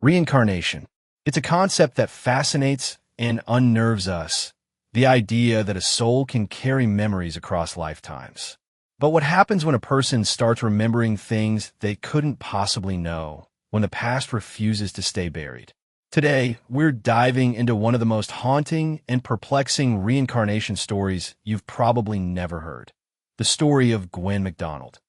Reincarnation. It's a concept that fascinates and unnerves us, the idea that a soul can carry memories across lifetimes. But what happens when a person starts remembering things they couldn't possibly know, when the past refuses to stay buried? Today, we're diving into one of the most haunting and perplexing reincarnation stories you've probably never heard. The story of Gwen McDonald,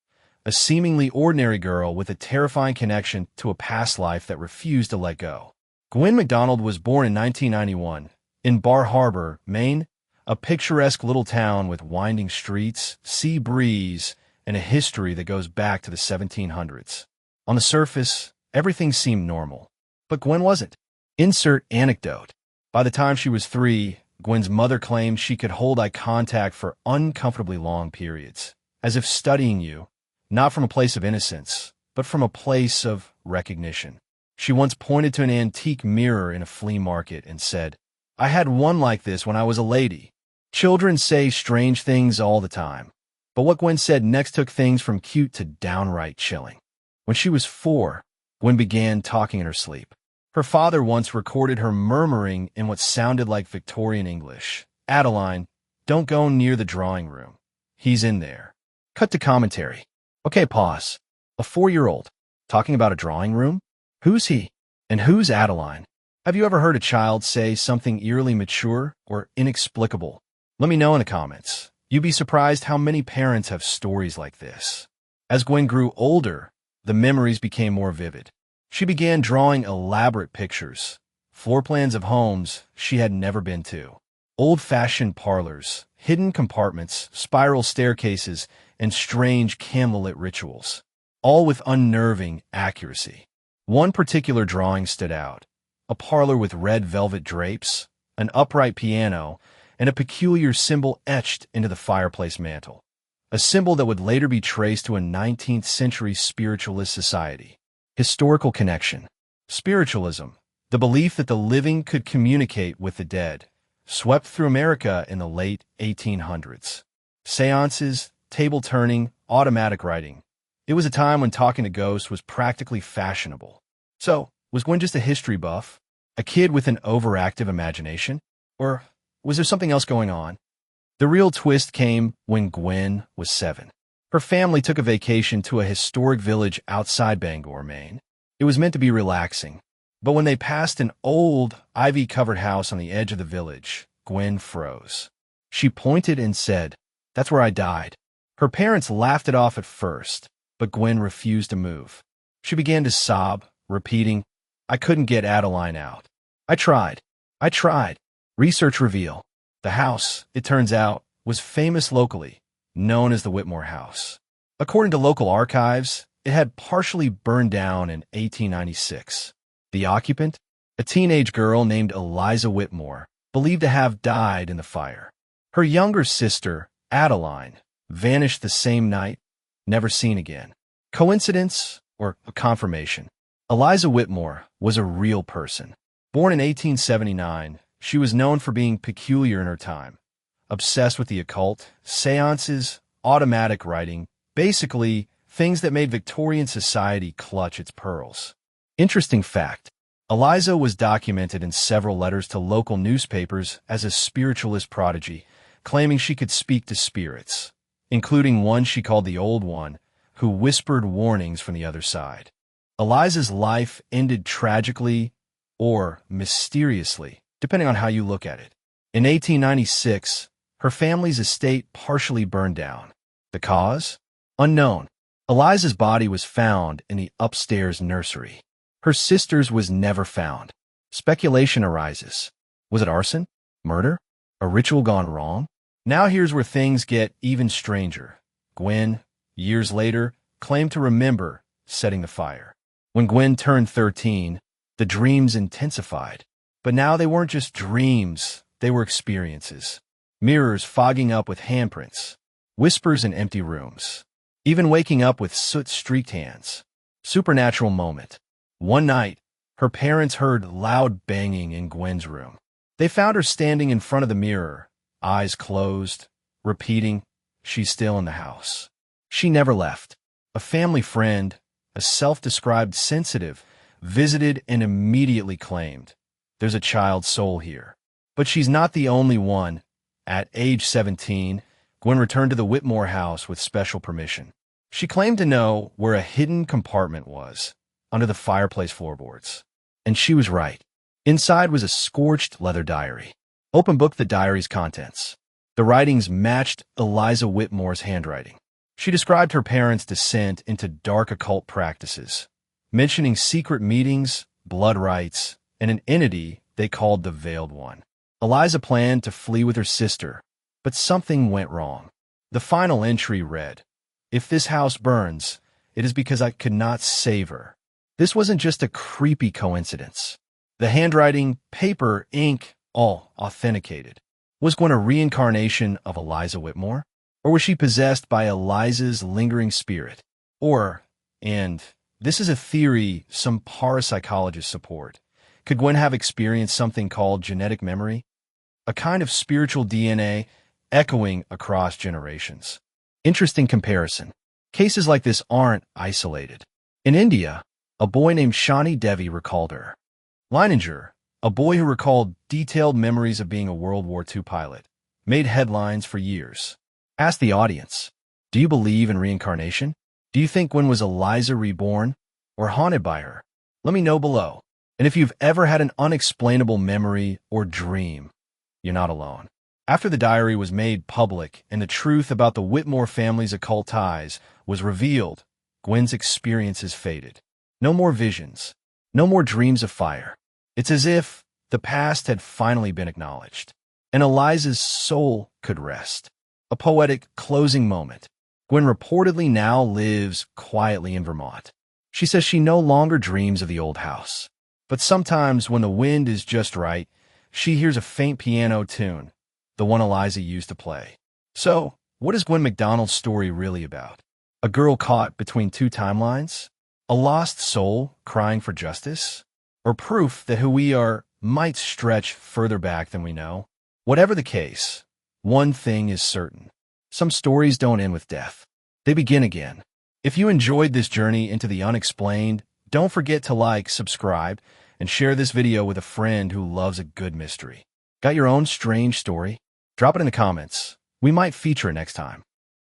a seemingly ordinary girl with a terrifying connection to a past life that refused to let go. Gwen McDonald was born in 1991 in Bar Harbor, Maine, a picturesque little town with winding streets, sea breeze, and a history that goes back to the 1700s. On the surface, everything seemed normal, but Gwen wasn't. Insert anecdote. By the time she was 3, Gwen's mother claimed she could hold eye contact for uncomfortably long periods, as if studying you, not from a place of innocence, but from a place of recognition. She once pointed to an antique mirror in a flea market and said, "I had one like this when I was a lady." Children say strange things all the time, but what Gwen said next took things from cute to downright chilling. When she was 4, Gwen began talking in her sleep. Her father once recorded her murmuring in what sounded like Victorian English. "Adeline, don't go near the drawing room. He's in there." Cut to commentary. Okay, pause. A 4-year-old talking about a drawing room? Who's he? And who's Adeline? Have you ever heard a child say something eerily mature or inexplicable? Let me know in the comments. You'd be surprised how many parents have stories like this. As Gwen grew older, the memories became more vivid. She began drawing elaborate pictures, floor plans of homes she had never been to, old-fashioned parlors, hidden compartments, spiral staircases, and strange candlelit rituals, all with unnerving accuracy. One particular drawing stood out: a parlor with red velvet drapes, an upright piano, and a peculiar symbol etched into the fireplace mantel, a symbol that would later be traced to a 19th century spiritualist society. Historical connection. Spiritualism, the belief that the living could communicate with the dead, swept through America in the late 1800s. Seances, table turning, automatic writing. It was a time when talking to ghosts was practically fashionable. So, was Gwen just a history buff? A kid with an overactive imagination? Or was there something else going on? The real twist came when Gwen was 7. Her family took a vacation to a historic village outside Bangor, Maine. It was meant to be relaxing, but when they passed an old, ivy-covered house on the edge of the village, Gwen froze. She pointed and said, "That's where I died." Her parents laughed it off at first, but Gwen refused to move. She began to sob, repeating, "I couldn't get Adeline out. I tried. I tried." Research revealed the house, it turns out, was famous locally, known as the Whitmore House. According to local archives, it had partially burned down in 1896. The occupant, a teenage girl named Eliza Whitmore, believed to have died in the fire. Her younger sister, Adeline, vanished the same night, never seen again. Coincidence or a confirmation? Eliza Whitmore was a real person. Born in 1879, she was known for being peculiar in her time, obsessed with the occult, seances, automatic writing, basically things that made Victorian society clutch its pearls. Interesting fact, Eliza was documented in several letters to local newspapers as a spiritualist prodigy, claiming she could speak to spirits, including one she called the Old One, who whispered warnings from the other side. Eliza's life ended tragically or mysteriously, depending on how you look at it. In 1896, her family's estate partially burned down. The cause? Unknown. Eliza's body was found in the upstairs nursery. Her sister's was never found. Speculation arises. Was it arson? Murder? A ritual gone wrong? Now here's where things get even stranger. Gwen, years later, claimed to remember setting the fire. When Gwen turned 13, the dreams intensified. But now they weren't just dreams, they were experiences. Mirrors fogging up with handprints, whispers in empty rooms, even waking up with soot-streaked hands. Supernatural moment. One night, her parents heard loud banging in Gwen's room. They found her standing in front of the mirror, eyes closed, repeating, "She's still in the house." She never left. A family friend, a self-described sensitive, visited and immediately claimed, "There's a child's soul here." But she's not the only one. At age 17, Gwen returned to the Whitmore house with special permission. She claimed to know where a hidden compartment was, under the fireplace floorboards. And she was right. Inside was a scorched leather diary. Open book the diary's contents. The writings matched Eliza Whitmore's handwriting. She described her parents' descent into dark occult practices, mentioning secret meetings, blood rites, and an entity they called the Veiled One. Eliza planned to flee with her sister, but something went wrong. The final entry read, "If this house burns, it is because I could not save her." This wasn't just a creepy coincidence. The handwriting, paper, ink, all authenticated. Was Gwen a reincarnation of Eliza Whitmore? Or was she possessed by Eliza's lingering spirit? Or, and this is a theory some parapsychologists support, could Gwen have experienced something called genetic memory? A kind of spiritual DNA echoing across generations. Interesting comparison. Cases like this aren't isolated. In India, a boy named Shani Devi recalled her. Leininger, a boy who recalled detailed memories of being a World War II pilot, made headlines for years. Ask the audience, do you believe in reincarnation? Do you think Gwen was Eliza reborn or haunted by her? Let me know below. And if you've ever had an unexplainable memory or dream, you're not alone. After the diary was made public and the truth about the Whitmore family's occult ties was revealed, Gwen's experiences faded. No more visions, no more dreams of fire. It's as if the past had finally been acknowledged, and Eliza's soul could rest. A poetic closing moment. Gwen reportedly now lives quietly in Vermont. She says she no longer dreams of the old house. But sometimes when the wind is just right, she hears a faint piano tune, the one Eliza used to play. So, what is Gwen McDonald's story really about? A girl caught between two timelines? A lost soul crying for justice? Or proof that who we are might stretch further back than we know? Whatever the case, one thing is certain. Some stories don't end with death. They begin again. If you enjoyed this journey into the unexplained, don't forget to like, subscribe, and share this video with a friend who loves a good mystery. Got your own strange story? Drop it in the comments. We might feature it next time.